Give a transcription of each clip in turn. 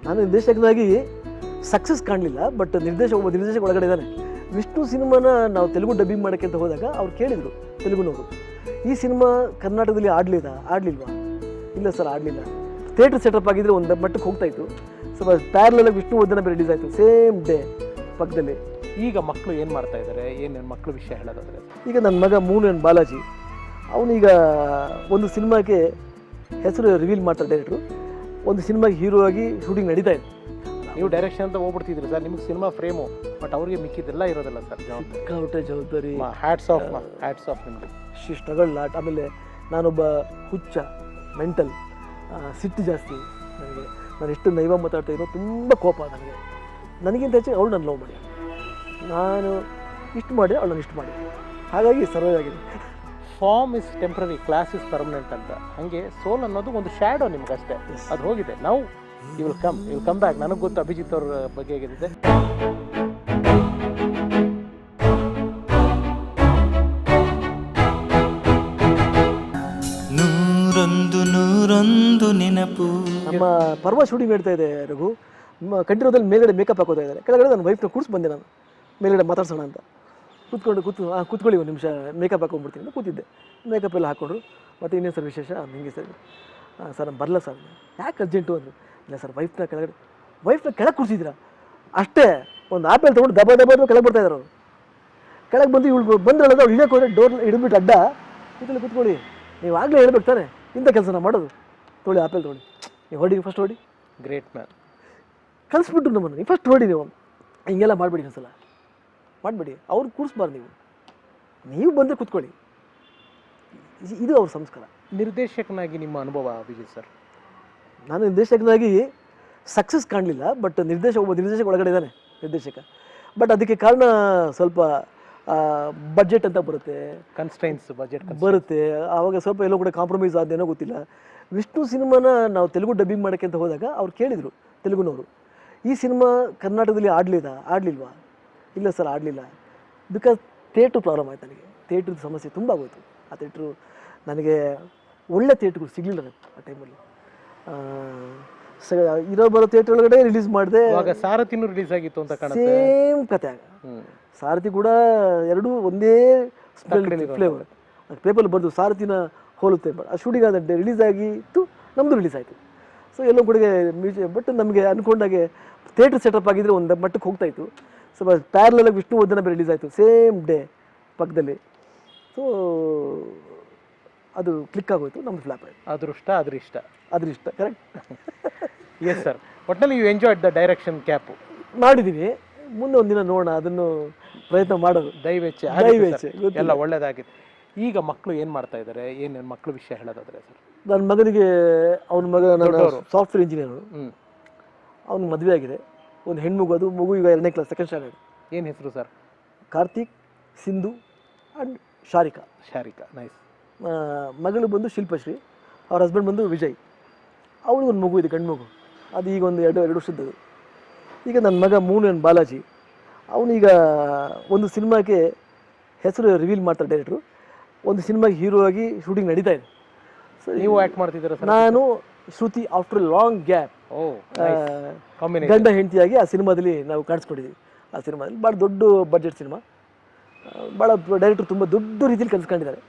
ನಾನು ನಿರ್ದೇಶಕನಾಗಿ ಸಕ್ಸಸ್ ಕಾಣಲಿಲ್ಲ, ಬಟ್ ಒಬ್ಬ ನಿರ್ದೇಶಕ ಒಳಗಡೆ ಇದ್ದಾನೆ. ವಿಷ್ಣು ಸಿನಿಮಾನ ನಾವು ತೆಲುಗು ಡಬ್ಬಿಂಗ್ ಮಾಡೋಕ್ಕೆ ಅಂತ ಹೋದಾಗ ಅವ್ರು ಕೇಳಿದರು ತೆಲುಗುನವರು, ಈ ಸಿನಿಮಾ ಕರ್ನಾಟಕದಲ್ಲಿ ಆಡಲಿಲ್ವಾ? ಇಲ್ಲ ಸರ್, ಆಡಲಿಲ್ಲ. ಥಿಯೇಟ್ರ್ ಸೆಟಪ್ ಆಗಿದ್ದರೆ ಒಂದು ಮಟ್ಟಕ್ಕೆ ಹೋಗ್ತಾಯಿತ್ತು. ಸ್ವಲ್ಪ ಪ್ಯಾರಲಾಗಿ ವಿಷ್ಣು ವರ್ಧನ ರಿಲೀಸ್ ಆಯಿತು ಸೇಮ್ ಡೇ ಪಕ್ಕದಲ್ಲಿ. ಈಗ ಮಕ್ಕಳು ಏನು ಮಾಡ್ತಾ ಇದ್ದಾರೆ, ಏನು ಮಕ್ಕಳು ವಿಷಯ ಹೇಳೋದಾದರೆ? ಈಗ ನನ್ನ ಮಗ ಮೂನು ಬಾಲಾಜಿ, ಅವನೀಗ ಒಂದು ಸಿನಿಮಾಗೆ ಹೆಸರು ರಿವೀಲ್ ಮಾಡ್ತಾರೆ ಡೈರೆಕ್ಟ್ರು. ಒಂದು ಸಿನಿಮಾಗೆ ಹೀರೋ ಆಗಿ ಶೂಟಿಂಗ್ ನಡೀತಾ ಇದೆ. ನೀವು ಡೈರೆಕ್ಷನ್ ಅಂತ ಹೋಗ್ಬಿಡ್ತಿದ್ರಿ ಸರ್, ನಿಮಗೆ ಸಿನಿಮಾ ಫ್ರೇಮು, ಬಟ್ ಅವ್ರಿಗೆ ಮಿಕ್ಕಿದ್ದೆಲ್ಲ ಇರೋದಿಲ್ಲ ಸರ್. ಜವಾಬ್ದಾರಿ. ಹ್ಯಾಟ್ಸ್ ಆಫ್ ನಿಮಗೆ. Struggle lot. ಆಮೇಲೆ ನಾನೊಬ್ಬ ಹುಚ್ಚ, ಮೆಂಟಲ್, ಸಿಟ್ಟು ಜಾಸ್ತಿ ನನಗೆ. ನಾನು ಎಷ್ಟು ನೈವ ಮಾತಾಡ್ತಾ ಇರೋ, ತುಂಬ ಕೋಪ ನನಗಿಂತ ಹೆಚ್ಚು ಅವಳು ನನ್ನ ಲವ್ ಮಾಡಿ, ನಾನು ಇಷ್ಟು ಮಾಡಿ ಅವಳು ನಾನು ಇಷ್ಟು ಮಾಡಿ, ಹಾಗಾಗಿ ಸರ್ವೈವ್ ಆಗಿದೆ. Form is temporary, class is permanent ಅಂತ. ಹಾಗೆ ಸೋಲ್ ಅನ್ನೋದು ಒಂದು ಶ್ಯಾಡೋ ನಿಮ್ಗಷ್ಟೇ, ಅದು ಹೋಗಿದೆ. ನಾವು ಯು ವಿಲ್ ಕಮ್ ಬ್ಯಾಕ್. ನನಗೆ ಗೊತ್ತು ಅಭಿಜಿತ್ ಅವ್ರ ಬಗ್ಗೆ ಹೇಗಿದೆ. ನೂರೊಂದು ನೆನಪು. ನಮ್ಮ ಪರ್ವ ಶೂಟಿಂಗ್ ಹೇಳ್ತಾ ಇದೆ ರಘು, ಕಂಟಿನ್ಯೂದಲ್ಲಿ ಮೇಲ್ಗಡೆ ಮೇಕಪ್ ಹಾಕೋತಾ ಇದ್ದಾರೆ. ಕೆಳಗಡೆ ನನ್ನ ವೈಫ್ನ ಕೂರ್ಸಿ ಬಂದೆ ನಾನು, ಮೇಲ್ಗಡೆ ಮಾತಾಡ್ಸೋಣ ಅಂತ. ಕೂತ್ಕೊಳ್ಳಿ ಒಂದು ನಿಮಿಷ, ಮೇಕಪ್ ಹಾಕೊಂಡ್ಬಿಡ್ತೀನಿ ಅಂತ ಕೂತಿದ್ದೆ. ಮೇಕಪ್ ಎಲ್ಲ ಹಾಕ್ಕೊಂಡ್ರು. ಮತ್ತು ಇನ್ನೇನು ಸರ್ ವಿಶೇಷ? ಹಿಂಗೆ ಸರ್ ಸರ್ ನಾನು ಬರಲ್ಲ ಸರ್. ಯಾಕೆ ಅರ್ಜೆಂಟು ಅಂದರು. ಇಲ್ಲ ಸರ್, ವೈಫ್ನ ಕೆಳಗೆ ಕೂರಿಸಿದ್ದೀರಾ ಅಷ್ಟೇ. ಒಂದು ಆಪಲ್ ತೊಗೊಂಡು ದಬ ಕೆಳಗೆ ಬರ್ತಾಯಿದ್ರು. ಕೆಳಗೆ ಬಂದು ಇವಳು ಬಂದ್ರಲ್ಲ, ಅವ್ಳು ಇಳಿಯೋಕೆ ಹೋದ್ರೆ ಡೋರ್ ಹಿಡಿದ್ಬಿಟ್ಟು ಅಡ್ಡ ಇದರಲ್ಲಿ ಕೂತ್ಕೊಳ್ಳಿ, ನೀವು ಆಗಲೇ ಹೇಳ್ಬೇಕು ತಾನೆ, ಇಂಥ ಕೆಲಸನ ಮಾಡೋದು. ತೊಗೊಳ್ಳಿ ಆಪಲ್ ತೊಗೊಳ್ಳಿ, ನೀವು ಹೊಡಿ, ಫಸ್ಟ್ ಹೊಡಿ. Great man. ಕಲಿಸ್ಬಿಟ್ರು ನಮ್ಮನ್ನು, ನೀವು ಫಸ್ಟ್ ಹೊಡಿ, ನೀವು ಹಿಂಗೆಲ್ಲ ಮಾಡಬೇಡಿ, ಒಂದ್ಸಲ ಮಾಡಬೇಡಿ, ಅವ್ರು ಕೂರಿಸ್ಬಾರ್ದು. ನೀವು ಬಂದರೆ ಕೂತ್ಕೊಳ್ಳಿ, ಇದು ಅವ್ರ ಸಂಸ್ಕಾರ. ನಿರ್ದೇಶಕನಾಗಿ ನಿಮ್ಮ ಅನುಭವ ಅಭಿಜಿತ್ ಸರ್? ನಾನು ನಿರ್ದೇಶಕನಾಗಿ ಸಕ್ಸಸ್ ಕಾಣಲಿಲ್ಲ, ಬಟ್ ಒಬ್ಬ ನಿರ್ದೇಶಕ ಒಳಗಡೆ ಇದ್ದಾನೆ, ನಿರ್ದೇಶಕ. ಬಟ್ ಅದಕ್ಕೆ ಕಾರಣ ಸ್ವಲ್ಪ ಬಜೆಟ್ ಅಂತ ಬರುತ್ತೆ, ಕನ್ಸ್ಟ್ರೈನ್ಸ್ ಬಜೆಟ್ ಬರುತ್ತೆ. ಆವಾಗ ಸ್ವಲ್ಪ ಎಲ್ಲೋ ಕೂಡ ಕಾಂಪ್ರಮೈಸ್ ಆದೇನೋ ಗೊತ್ತಿಲ್ಲ. ವಿಷ್ಣು ಸಿನಿಮಾನ ನಾವು ತೆಲುಗು ಡಬ್ಬಿಂಗ್ ಮಾಡೋಕ್ಕೆ ಅಂತ ಹೋದಾಗ ಅವ್ರು ಕೇಳಿದರು ತೆಲುಗುನವರು, ಈ ಸಿನಿಮಾ ಕರ್ನಾಟಕದಲ್ಲಿ ಆಡಲಿಲ್ವಾ? ಇಲ್ಲ ಸರ್, ಆಡಲಿಲ್ಲ. ಬಿಕಾಸ್ ಥಿಯೇಟ್ರ್ ಪ್ರಾಬ್ಲಮ್ ಆಯ್ತು ನನಗೆ. ಥಿಯೇಟ್ರದ್ದು ಸಮಸ್ಯೆ ತುಂಬ ಆಗೋಯ್ತು. ಆ ಥಿಯೇಟ್ರು ನನಗೆ ಒಳ್ಳೆ ಥಿಯೇಟ್ರುಗಳು ಸಿಗಲಿಲ್ಲ ನನಗೆ ಆ ಟೈಮಲ್ಲಿ. ಬರೋ ಥಿಯೇಟ್ರ್ ಒಳಗಡೆ ರಿಲೀಸ್ ಮಾಡಿದೆ. ಸಾರಥಿನೂ ರಿಲೀಸ್ ಆಗಿತ್ತು ಅಂತ ಕಾಣುತ್ತೆ. ಸೇಮ್ ಕತೆ ಆಗ. ಸಾರಥಿ ಕೂಡ ಎರಡೂ ಒಂದೇ ಫ್ಲೇವರ್. ಪೇಪರ್ ಬರೆದು ಸಾರಥಿನ ಹೋಲುತ್ತೆ. ಆ ಶೂಟಿಂಗ್ ಆದ ರಿಲೀಸ್ ಆಗಿತ್ತು, ನಮ್ಮದು ರಿಲೀಸ್ ಆಯಿತು. ಸೊ ಎಲ್ಲೋ ಕಡೆಗೆ ಬಟ್ ನಮಗೆ ಅಂದ್ಕೊಂಡಾಗೆ ಥಿಯೇಟ್ರ್ ಸೆಟಪ್ ಆಗಿದ್ದರೆ ಒಂದು ಮಟ್ಟಕ್ಕೆ ಹೋಗ್ತಾಯಿತ್ತು. ಸ್ವಲ್ಪ ಪ್ಯಾರಲಾಗಿ ವಿಷ್ಣು ವರ್ಧನ ರಿಲೀಸ್ ಆಯಿತು ಸೇಮ್ ಡೇ ಪಕ್ಕದಲ್ಲಿ. ಸೊ ಅದು ಕ್ಲಿಕ್ ಆಗೋಯ್ತು, ನಮ್ದು ಫ್ಲಾಪ್ ಆಯಿತು. ಅದೃಷ್ಟ ಕರೆಕ್ಟ್. Yes sir. ಒಟ್ಟಿನಲ್ಲಿ ಯು ಎಂಜಾಯ್ಡ್ ದ ಡೈರೆಕ್ಷನ್ ಕ್ಯಾಪು ಮಾಡಿದ್ದೀವಿ. ಮುಂದೆ ಒಂದಿನ ನೋಡೋಣ, ಅದನ್ನು ಪ್ರಯತ್ನ ಮಾಡೋದು. ದಯವೆಚ್ಚೆ ಎಲ್ಲ ಒಳ್ಳೇದಾಗಿದೆ. ಈಗ ಮಕ್ಕಳು ಏನು ಮಾಡ್ತಾ ಇದ್ದಾರೆ, ಏನು ಮಕ್ಕಳು ವಿಷಯ ಹೇಳೋದಾದ್ರೆ ಸರ್? ನನ್ನ ಮಗನಿಗೆ, ಅವನ ಮಗ ನನ್ನ ಸಾಫ್ಟ್ವೇರ್ ಇಂಜಿನಿಯರು, ಅವ್ನಿಗೆ ಮದುವೆ ಆಗಿದೆ. ಒಂದು ಹೆಣ್ಮಗು, ಅದು ಮಗು ಈಗ 2ನೇ ಕ್ಲಾಸ್, ಸೆಕೆಂಡ್ ಸ್ಟ್ಯಾಂಡರ್ಡ್. ಏನು ಹೆಸರು sir? Karthik, Sindhu and Sharika. Nice. ಮಗಳು ಬಂದು ಶಿಲ್ಪಶ್ರೀ, ಅವ್ರ ಹಸ್ಬೆಂಡ್ ಬಂದು ವಿಜಯ್. ಅವಳಿಗೆ ಒಂದು ಮಗು ಇದೆ, ಗಂಡು ಮಗು. ಅದು ಈಗ ಒಂದು 2 ವರ್ಷದ್ದು. ಈಗ ನನ್ನ ಮಗ ಮೂನು ಬಾಲಾಜಿ, ಅವನೀಗ ಒಂದು ಸಿನಿಮಾಗೆ ಹೆಸರು ರಿವೀಲ್ ಮಾಡ್ತಾರೆ ಡೈರೆಕ್ಟ್ರು. ಒಂದು ಸಿನಿಮಾಗೆ ಹೀರೋ ಆಗಿ ಶೂಟಿಂಗ್ ನಡೀತಾ ಇದೆ. ಸೊ ನೀವು ಆ್ಯಕ್ಟ್ ಮಾಡ್ತಿದ್ದೀರಾ ಸರ್? ನಾನು ಶ್ರುತಿ ಆಫ್ಟರ್ ಲಾಂಗ್ ಗ್ಯಾಪ್ ಗಂಡ ಹೆಂಡತಿಯಾಗಿ ಆ ಸಿನಿಮಾದಲ್ಲಿ ನಾವು ಕಾಣಿಸ್ಕೊಂಡಿದ್ದೀವಿ. ಆ ಸಿನಿಮಾದಲ್ಲಿ ಭಾಳ ದೊಡ್ಡ ಬಡ್ಜೆಟ್ ಸಿನಿಮಾ, ಭಾಳ ಡೈರೆಕ್ಟ್ರು ತುಂಬ ದೊಡ್ಡ ರೀತಿಯಲ್ಲಿ ಕಲಿಸ್ಕೊಂಡಿದ್ದಾರೆ.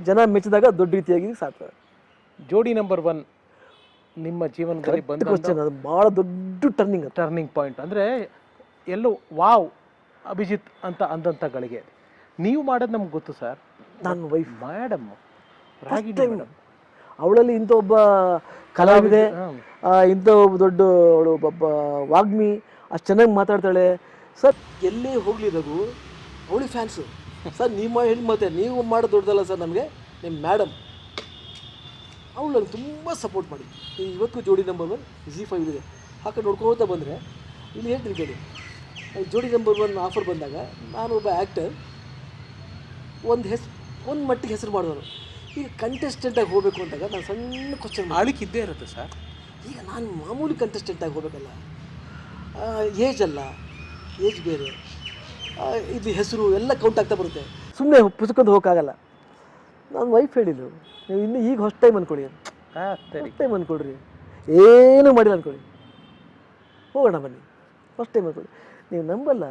ಜನ ಮೆಚ್ಚಿದಾಗ ದೊಡ್ಡ ರೀತಿಯಾಗಿ ಸಾಕ್ತಾರೆ. ಜೋಡಿ ನಂಬರ್ 1 ನಿಮ್ಮ ಜೀವನದಲ್ಲಿ ಬಂದ ಕ್ವಶ್ಚನ್. ಅದು ಭಾಳ ದೊಡ್ಡ ಟರ್ನಿಂಗ್ ಪಾಯಿಂಟ್. ಅಂದರೆ ಎಲ್ಲೋ ವಾವ್ ಅಭಿಜಿತ್ ಅಂತ ಅಂದಂಥ ಗಳಿಗೆ ನೀವು ಮಾಡೋದು ನಮ್ಗೆ ಗೊತ್ತು ಸರ್. ನನ್ನ ವೈಫ್ ಮೇಡಮ್ ಅವಳಲ್ಲಿ ಇಂಥ ಒಬ್ಬ ಕಲಾವಿದೆ, ಇಂಥ ಒಬ್ಬ ದೊಡ್ಡ ಅವಳು ಒಬ್ಬ ವಾಗ್ಮಿ, ಅಷ್ಟು ಚೆನ್ನಾಗಿ ಮಾತಾಡ್ತಾಳೆ ಸರ್. ಎಲ್ಲೇ ಹೋಗಲಿ ರಘು, ಅವಳಿಗೆ ಫ್ಯಾನ್ಸು ಸರ್. ನೀವು ಹೇಳಿ ಮತ್ತೆ ನೀವು ಮಾಡೋದು ದೊಡ್ಡದಲ್ಲ ಸರ್, ನಮಗೆ ನಿಮ್ಮ ಮೇಡಮ್ ಅವಳು ನನಗೆ ತುಂಬ ಸಪೋರ್ಟ್ ಮಾಡಿ. ಇವತ್ತು ಜೋಡಿ ನಂಬರ್ 1 ZEE5 ಇದೆ, ಹಾಕೊಂಡು ನೋಡ್ಕೋತಾ ಬಂದರೆ ಇಲ್ಲಿ ಹೇಳ್ತೀನಿ ಕೇಳಿ. ಜೋಡಿ ನಂಬರ್ 1 ಆಫರ್ ಬಂದಾಗ ನಾನು ಒಬ್ಬ ಆ್ಯಕ್ಟರ್, ಒಂದು ಮಟ್ಟಿಗೆ ಹೆಸರು ಮಾಡಿದವರು. ಈಗ ಕಂಟೆಸ್ಟೆಂಟಾಗಿ ಹೋಗಬೇಕು ಅಂದಾಗ ನಾನು ಸಣ್ಣ ಕ್ವಶನ್ ಆಳಿಕೆ ಇದ್ದೇ ಇರುತ್ತೆ ಸರ್. ಈಗ ನಾನು ಮಾಮೂಲಿ ಕಂಟೆಸ್ಟೆಂಟಾಗಿ ಹೋಗಬೇಕಲ್ಲ, ಏಜ್ ಬೇರೆ, ಇದು ಹೆಸರು ಎಲ್ಲ ಕೌಂಟ್ ಆಗ್ತಾ ಬರುತ್ತೆ. ಸುಮ್ಮನೆ ಪುಸ್ತಕದ್ದು ಹೋಗೋಕ್ಕಾಗಲ್ಲ. ನಾನು ವೈಫ್ ಹೇಳಿದ್ರು, ನೀವು ಇನ್ನೂ ಈಗ ಹೊಸ ಟೈಮ್ ಅಂದ್ಕೊಳ್ಳಿ, ಹೊಸ ಟೈಮ್ ಅಂದ್ಕೊಳ್ರಿ, ಏನೂ ಮಾಡಿಲ್ಲ ಅಂದ್ಕೊಳ್ಳಿ, ಹೋಗೋಣ ಬನ್ನಿ. ಫಸ್ಟ್ ಟೈಮ್ ಹೇಳ್ಬೋದು, ನೀವು ನಂಬಲ್ಲ,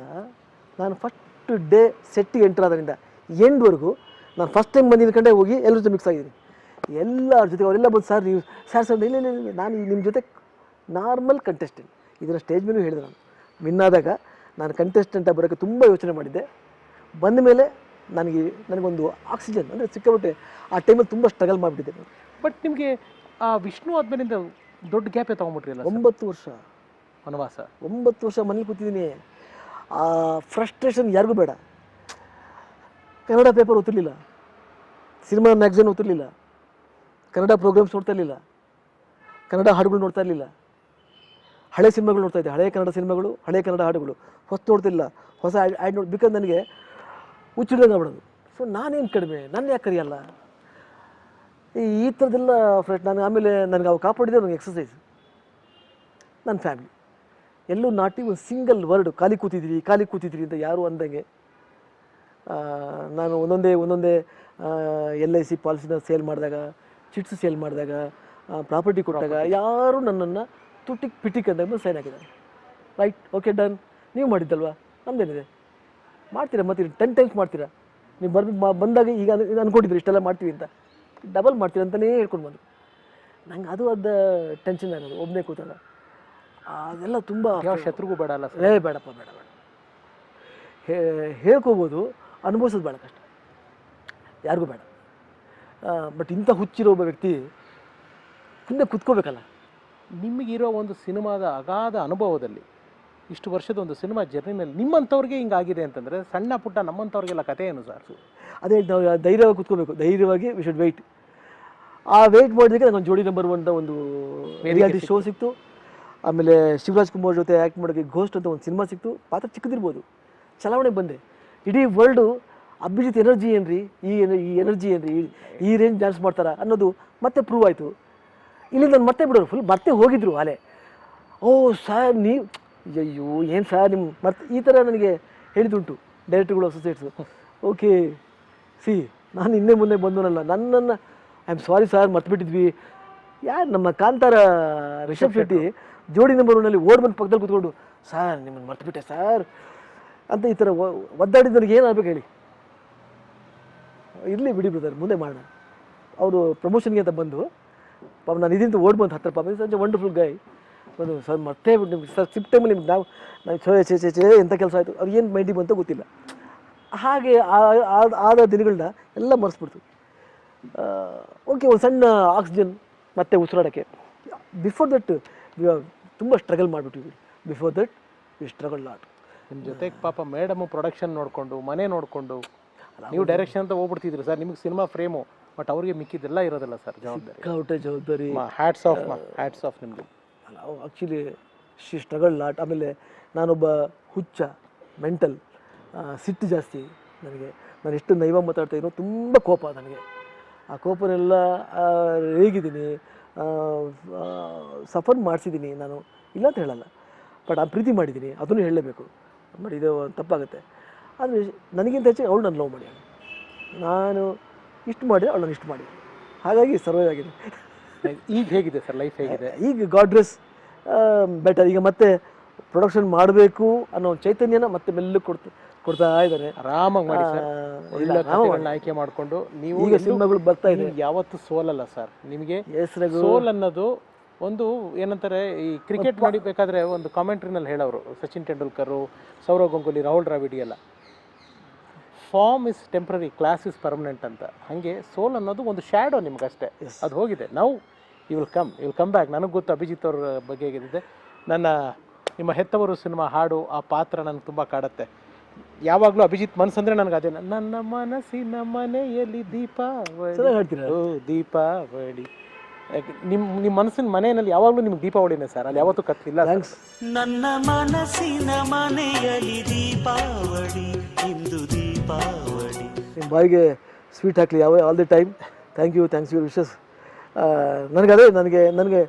ನಾನು ಫಸ್ಟ್ ಡೇ ಸೆಟ್ಟಿಗೆ ಎಂಟರ್ ಆದ್ರಿಂದ ಎಂಡ್ವರೆಗೂ ನಾನು ಫಸ್ಟ್ ಟೈಮ್ ಬಂದಿದ್ದ ಕಂಡೆ ಹೋಗಿ ಎಲ್ಲರ ಜೊತೆ ಮಿಕ್ಸ್ ಆಗಿದ್ದೀನಿ. ಎಲ್ಲರ ಜೊತೆ ಅವರೆಲ್ಲ ಬಂದು ಸರ್ ನೀವು ಸರ್ ಇಲ್ಲ ನಾನು ನಿಮ್ಮ ಜೊತೆ ನಾರ್ಮಲ್ ಕಂಟೆಸ್ಟೆಂಟ್. ಇದನ್ನು ಸ್ಟೇಜ್ ಮೇಲೂ ಹೇಳಿದೆ, ನಾನು ವಿನ್ ಆದಾಗ ನಾನು ಕಂಟೆಸ್ಟೆಂಟಾಗಿ ಬರೋಕ್ಕೆ ತುಂಬ ಯೋಚನೆ ಮಾಡಿದ್ದೆ. ಬಂದ ಮೇಲೆ ನನಗೊಂದು ಆಕ್ಸಿಜನ್ ಅಂದರೆ ಸಿಕ್ಕಾಬಿಟ್ಟೆ. ಆ ಟೈಮಲ್ಲಿ ತುಂಬ ಸ್ಟ್ರಗಲ್ ಮಾಡಿಬಿಟ್ಟಿದ್ದೆ. ಬಟ್ ನಿಮಗೆ ಆ ವಿಷ್ಣು ಆದ್ಮೇಲಿಂದ ದೊಡ್ಡ ಗ್ಯಾಪೇ ತೊಗೊಂಬಿಟ್ರಿಲ್ಲ? 9 ವರ್ಷ ವನವಾಸ, 9 ವರ್ಷ ಮನೇಲಿ ಕೂತಿದ್ದೀನಿ. ಆ ಫ್ರಸ್ಟ್ರೇಷನ್ ಯಾರಿಗೂ ಬೇಡ. ಕನ್ನಡ ಪೇಪರ್ ಓದ್ತಿರ್ಲಿಲ್ಲ, ಸಿನಿಮಾ ಮ್ಯಾಗ್ಝಿನ್ ಓದ್ತಿರ್ಲಿಲ್ಲ, ಕನ್ನಡ ಪ್ರೋಗ್ರಾಮ್ಸ್ ನೋಡ್ತಾ ಇರಲಿಲ್ಲ, ಕನ್ನಡ ಹಾಡುಗಳು ನೋಡ್ತಾ ಇರಲಿಲ್ಲ, ಹಳೆ ಸಿನಿಮಾಗಳು ನೋಡ್ತಾ ಇದ್ದೆ, ಹಳೆ ಕನ್ನಡ ಸಿನಿಮಾಗಳು, ಹಳೆ ಕನ್ನಡ ಹಾಡುಗಳು. ಹೊಸ ನೋಡ್ತಿಲ್ಲ, ಹೊಸ ಆ್ಯಡ್ ನೋಡಿ, ಬಿಕಾಸ್ ನನಗೆ ಹುಚ್ಚಿಡ್ದಂಗೆ ಆಗ್ಬಿಡೋದು. ಸೊ ನಾನೇನು ಕಡಿಮೆ, ನನ್ನ ಯಾಕೆ ಕರಿಯಲ್ಲ, ಈ ಥರದ್ದೆಲ್ಲ ಫ್ರೆಂಡ್. ನಾನು ಆಮೇಲೆ ನನಗೆ ಅವು ಕಾಪಾಡಿದೆ ನನಗೆ ಎಕ್ಸಸೈಸ್. ನನ್ನ ಫ್ಯಾಮಿಲಿ ಎಲ್ಲೂ ನಾಟಿ ಒಂದು ಸಿಂಗಲ್ ವರ್ಡ್ ಖಾಲಿ ಕೂತಿದ್ರಿ ಅಂತ ಯಾರು ಅಂದಂಗೆ. ನಾನು ಒಂದೊಂದೇ LIC ಪಾಲಿಸಿನ ಸೇಲ್ ಮಾಡಿದಾಗ, ಚಿಟ್ಸ್ ಸೇಲ್ ಮಾಡಿದಾಗ, ಪ್ರಾಪರ್ಟಿ ಕೊಟ್ಟಾಗ ಯಾರು ನನ್ನನ್ನು ಪಿಟಿಕ್ ಅಂದಾಗ ಸೈನ್ ಹಾಕಿದ್ದಾರೆ. Right, okay, done. ನೀವು ಮಾಡಿದ್ದಲ್ವಾ, ನಮ್ಮದೇನಿದೆ, ಮಾಡ್ತೀರಾ ಮತ್ತೆ 10 ಟೈಮ್ಸ್ ಮಾಡ್ತೀರಾ. ನೀವು ಬಂದಾಗ ಈಗ ಅಂದ್ಕೊಂಡಿದ್ರು ಇಷ್ಟೆಲ್ಲ ಮಾಡ್ತೀವಿ ಅಂತ, ಡಬಲ್ ಮಾಡ್ತೀರಾ ಅಂತಲೇ ಹೇಳ್ಕೊಂಡು ಬಂದರು. ನಂಗೆ ಅದು ಟೆನ್ಷನ್ ಆಗೋದು ಒಬ್ಬನೇ ಕೂತಾಗ. ಅದೆಲ್ಲ ತುಂಬ ಯಾವ ಶತ್ರುಗೂ ಬೇಡ ಅಲ್ಲ? ಬೇಡಪ್ಪ, ಬೇಡ. ಹೇಳ್ಕೋಬೋದು, ಅನುಭವಿಸೋದು ಬೇಡ, ಕಷ್ಟ, ಯಾರಿಗೂ ಬೇಡ. ಬಟ್ ಇಂಥ ಹುಚ್ಚಿರೋ ಒಬ್ಬ ವ್ಯಕ್ತಿ ಮುಂದೆ ಕುತ್ಕೋಬೇಕಲ್ಲ. ನಿಮಗಿರೋ ಒಂದು ಸಿನಿಮಾದ ಅಗಾಧ ಅನುಭವದಲ್ಲಿ, ಇಷ್ಟು ವರ್ಷದ ಒಂದು ಸಿನಿಮಾ ಜರ್ನಿನಲ್ಲಿ ನಿಮ್ಮಂಥವ್ರಿಗೆ ಹಿಂಗಾಗಿದೆ ಅಂತಂದರೆ, ಸಣ್ಣ ಪುಟ್ಟ ನಮ್ಮಂಥವ್ರಿಗೆಲ್ಲ ಕಥೆ ಏನು ಸರ್? ಅದೇ ನಾವು ಧೈರ್ಯವಾಗಿ ಕುತ್ಕೋಬೇಕು, ಧೈರ್ಯವಾಗಿ ವಿ ಶುಡ್ ವೆಯ್ಟ್. ಆ ವೆಯ್ಟ್ ಮಾಡೋದಕ್ಕೆ ನನಗೊಂದು ಜೋಡಿ ನಂಬರ್ 1 ಒಂದು ರಿಯಾಲಿಟಿ ಶೋ ಸಿಕ್ತು. ಆಮೇಲೆ ಶಿವರಾಜ್ ಕುಮಾರ್ ಜೊತೆ ಆ್ಯಕ್ಟ್ ಮಾಡೋಕ್ಕೆ ಘೋಸ್ಟ್ ಅಂತ ಒಂದು ಸಿನಿಮಾ ಸಿಕ್ತು. ಪಾತ್ರ ಚಿಕ್ಕದಿರ್ಬೋದು, ಚಲಾವಣೆಗೆ ಬಂದೆ. ಇಡೀ ವರ್ಲ್ಡು ಅಭಿಜಿತ್ ಎನರ್ಜಿ ಏನ್ರಿ, ಈ ಎನರ್ಜಿ ಏನ್ರಿ, ಈ ರೇಂಜ್ ಡ್ಯಾನ್ಸ್ ಮಾಡ್ತಾರ ಅನ್ನೋದು ಮತ್ತೆ ಪ್ರೂವ್ ಆಯಿತು. ಇಲ್ಲಿ ನಾನು ಮತ್ತೆ ಬಿಡೋರು ಫುಲ್ ಮತ್ತೆ ಹೋಗಿದ್ರು ಅಲೆ. ಓ ಸರ್ ನೀವು, ಅಯ್ಯೋ ಏನು ಸರ್ ನಿಮ್ಮ ಮತ್ತೆ ಈ ಥರ ನನಗೆ ಹೇಳಿದುಂಟು ಡೈರೆಕ್ಟರ್ಗಳು, ಅಸೋಸಿಯೇಟ್ಸು. ಓಕೆ ನಾನು ಇನ್ನೇ ಮುಂದೆ ಬಂದನಲ್ಲ, ನನ್ನನ್ನು ಐ ಆಮ್ ಸಾರಿ ಸರ್ ಮರ್ತುಬಿಟ್ಟಿದ್ವಿ. ಯಾರು ನಮ್ಮ ಕಾಂತಾರ ರಿಷಬ್ ಶೆಟ್ಟಿ ಜೋಡಿ ನಂಬರ್ 1ನಲ್ಲಿ ಓಡ್ ಬಂದು ಪಕ್ಕದಲ್ಲಿ ಕೂತ್ಕೊಂಡು, ಸರ್ ನಿಮ್ಮನ್ನು ಮರ್ತುಬಿಟ್ಟೆ ಸರ್ ಅಂತ ಈ ಥರ ಒದ್ದಾಡಿದವ್ರಿಗೆ ಏನಾಗಬೇಕು ಹೇಳಿ. ಇರಲಿ ಬಿಡಿ ಬ್ರದರ್, ಮುಂದೆ ಮಾಡೋಣ. ಅವರು ಪ್ರಮೋಷನ್ಗೆ ಅಂತ ಬಂದು ಪಾಪ ನಾನು ಇದರಿಂದ ಓಡ್ ಬಂದು ಹತ್ತಿರ, ಪಾಪ ಸಂಜೆ ವಂಡರ್ಫುಲ್ ಗೈ ಬಂದು, ಸರ್ ಮತ್ತೆ ಬಿಟ್ಟು ನಿಮ್ಗೆ ಸರ್ ಸಿಪ್ ಟೈಮಲ್ಲಿ ನಿಮ್ಗೆ ನಾವು ಚೇ ಎಂಥ ಕೆಲಸ ಆಯಿತು, ಅವ್ರು ಏನು ಮೈಂಡಿಗೆ ಬಂತೋ ಗೊತ್ತಿಲ್ಲ. ಹಾಗೆ ಆದ ದಿನಗಳನ್ನ ಎಲ್ಲ ಮರೆಸ್ಬಿಡ್ತು. ಓಕೆ, ಒಂದು ಸಣ್ಣ ಆಕ್ಸಿಜನ್ ಮತ್ತೆ ಉಸಿರಾಡೋಕ್ಕೆ. ಬಿಫೋರ್ ದಟ್ ತುಂಬ ಸ್ಟ್ರಗಲ್ ಮಾಡಿಬಿಟ್ಟಿದ್ವಿ. Before that we struggle lot. ನಿಮ್ಮ ಜೊತೆಗೆ ಪಾಪ ಮೇಡಮು ಪ್ರೊಡಕ್ಷನ್ ನೋಡಿಕೊಂಡು, ಮನೆ ನೋಡಿಕೊಂಡು, ನೀವು ಡೈರೆಕ್ಷನ್ ಅಂತ ಹೋಗ್ಬಿಡ್ತಿದ್ರಿ ಸರ್. ನಿಮಗೆ ಸಿನಿಮಾ ಫ್ರೇಮು, ಬಟ್ ಅವ್ರಿಗೆ ಮಿಕ್ಕಿದ್ದೆಲ್ಲ ಇರೋದಿಲ್ಲ ಸರ್ ಜವಾಬ್ದಾರಿ. ಹ್ಯಾಟ್ಸ್ ಆಫ್ ನಿಮಗೆ. ಅಲ್ಲ, ಆ್ಯಕ್ಚುಲಿ ಶಿ ಸ್ಟ್ರಗಲ್ ಲಾಟ್. ಆಮೇಲೆ ನಾನೊಬ್ಬ ಹುಚ್ಚ, ಮೆಂಟಲ್, ಸಿಟ್ಟು ಜಾಸ್ತಿ ನನಗೆ. ನಾನು ಎಷ್ಟು ನೈವ ಮಾತಾಡ್ತಾಯಿನೋ, ತುಂಬ ಕೋಪ ನನಗೆ. ಆ ಕೋಪನೆಲ್ಲ ರೇಗಿದ್ದೀನಿ, ಸಫರ್ ಮಾಡಿಸಿದ್ದೀನಿ ನಾನು, ಇಲ್ಲ ಅಂತ ಹೇಳಲ್ಲ. ಬಟ್ ಆ ಪ್ರೀತಿ ಮಾಡಿದ್ದೀನಿ, ಅದನ್ನು ಹೇಳಲೇಬೇಕು. ಬಟ್ ಇದು ತಪ್ಪಾಗುತ್ತೆ. ಆದರೆ ನನಗಿಂತ ಹೆಚ್ಚಿಗೆ ಅವಳು ನಾನು ಲವ್ ಮಾಡಿ, ನಾನು ಇಷ್ಟು ಮಾಡಿದೆ, ಅವಳು ನಾನು ಇಷ್ಟು ಮಾಡಿ, ಹಾಗಾಗಿ ಸರ್ವೈವ್ ಆಗಿದೆ. ಈಗ ಹೇಗಿದೆ ಸರ್ ಲೈಫ್, ಹೇಗಿದೆ ಈಗ? God bless, better. ಈಗ ಮತ್ತೆ ಪ್ರೊಡಕ್ಷನ್ ಮಾಡಬೇಕು ಅನ್ನೋ ಚೈತನ್ಯನ ಮತ್ತೆ ಮೆಲ್ಲಗೆ ಕೊಡ್ತಾ ಇದ್ದಾರೆ. ಆರಾಮಾಗಿ ಮಾಡಿ ಸರ್, ಒಳ್ಳೆ ಕಥೆಗಳನ್ನ ಆಯ್ಕೆ ಮಾಡಿಕೊಂಡು. ನೀವು ಈಗ ಸಿನಿಮಾಗಳು ಬರ್ತಾ ಇದೆ, ಯಾವತ್ತೂ ಸೋಲಲ್ಲ ಸರ್. ನಿಮಗೆ ಸೋಲ್ ಅನ್ನೋದು ಒಂದು ಏನಂತಾರೆ, ಈ ಕ್ರಿಕೆಟ್ ನಡಿಬೇಕಾದ್ರೆ ಒಂದು ಕಾಮೆಂಟ್ರಿನಲ್ಲಿ ಹೇಳೋರು ಸಚಿನ್ ತೆಂಡೂಲ್ಕರು, ಸೌರವ್ ಗಂಗೂಲಿ, ರಾಹುಲ್ ದ್ರಾವಿಡ್ ಎಲ್ಲ, form is temporary, class is permanent ಅಂತ. ಹಾಗೆ ಸೋಲ್ ಅನ್ನೋದು ಒಂದು ಶ್ಯಾಡೋ ನಿಮ್ಗಷ್ಟೇ, ಅದು ಹೋಗಿದೆ. ನಾವು ಯು ವಿಲ್ ಕಮ್ ಬ್ಯಾಕ್. ನನಗೆ ಗೊತ್ತು ಅಭಿಜಿತ್ ಅವ್ರ ಬಗ್ಗೆ ಹೇಗಿದೆ. ನಿಮ್ಮ ಹೆತ್ತವರು ಸಿನಿಮಾ ಹಾಡು, ಆ ಪಾತ್ರ ನನಗೆ ತುಂಬ ಕಾಡುತ್ತೆ. ಯಾವಾಗಲೂ ಅಭಿಜಿತ್ ಮನಸ್ಸಂದ್ರೆ ನನಗೆ ಅದೇ, ನನ್ನ ಮನಸ್ಸಿನ ಮನೆಯಲ್ಲಿ ದೀಪಾವಳಿ. ನಿಮ್ಮ ಮನಸ್ಸಿನ ಮನೆಯಲ್ಲಿ ಯಾವಾಗಲೂ ನಿಮ್ಗೆ ದೀಪಾವಳಿನೇ ಸರ್, ಅಲ್ಲಿ ಯಾವತ್ತೂ ಕತ್ತಿಲ್ಲ. ನನ್ನ ಮನಸ್ಸಿನ ಮನೆಯಲ್ಲಿ ದೀಪಾವಳಿ, ಇಂದು ದೀಪಾವಳಿ. ನಿಮ್ಮ ಬಾಯಿಗೆ ಸ್ವೀಟ್ ಹಾಕಲಿ all the time. Thank you wishes. ನನಗೆ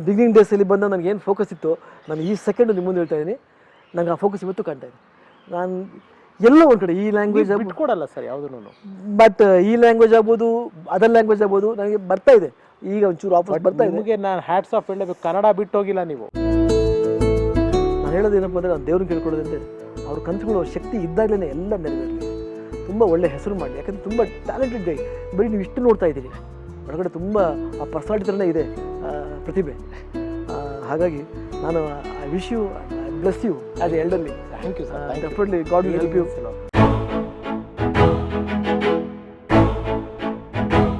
ಬಿಗಿನಿಂಗ್ ಡೇಸಲ್ಲಿ ಬಂದ ನನಗೆ ಏನು ಫೋಕಸ್ ಇತ್ತು, ನಾನು ಈ ಸೆಕೆಂಡು ನಿಮ್ಮ ಮುಂದೆ ಹೇಳ್ತಾ ಇದ್ದೀನಿ. ನನಗೆ ಆ ಫೋಕಸ್ ಇವತ್ತು ಕಾಣ್ತಾ ಇದೆ. ನಾನು ಎಲ್ಲೋ ಒಂದು ಕಡೆ ಈ ಲ್ಯಾಂಗ್ವೇಜ್ ಬಿಟ್ಕೊಡಲ್ಲ ಸರ್ ಯಾವುದೂ, ಬಟ್ ಈ ಲ್ಯಾಂಗ್ವೇಜ್ ಆಗ್ಬೋದು, ಅದರ್ ಲ್ಯಾಂಗ್ವೇಜ್ ಆಗ್ಬೋದು, ನನಗೆ ಬರ್ತಾ ಇದೆ. ಈಗ ಒಂಚೂರು ಆಫರ್ ಬರ್ತಾ ಇದೆ. ನಿಮಗೆ ನಾನು ಹ್ಯಾಟ್ಸ್ ಆಫ್ ಹೇಳಬೇಕು, ಕನ್ನಡ ಬಿಟ್ಟು ಹೋಗಿಲ್ಲ ನೀವು. ನಾನು ಹೇಳೋದೇನಪ್ಪ ಅಂದರೆ ನಾನು ದೇವ್ರನ್ನ ಕೇಳ್ಕೊಳ್ಳೋದಂದರೆ ಅವ್ರ ಕನಸುಗಳು ಶಕ್ತಿ ಇದ್ದಾಗಲೇ ಎಲ್ಲ ನೆರವೇರಲಿ, ತುಂಬ ಒಳ್ಳೆ ಹೆಸರು ಮಾಡಲಿ. ಯಾಕಂದರೆ ತುಂಬ ಟ್ಯಾಲೆಂಟೆಡ್ ಗೈ. ಬರೀ ನೀವು ಇಷ್ಟು ನೋಡ್ತಾ ಇದ್ದೀರಿ, ಒಳಗಡೆ ತುಂಬ ಆ ಪರ್ಸನಾಲಿಟಿ ಥರನೇ ಇದೆ ಪ್ರತಿಭೆ. ಹಾಗಾಗಿ ನಾನು I wish you, bless you as a elderly. Thank you sir. Definitely God will help you.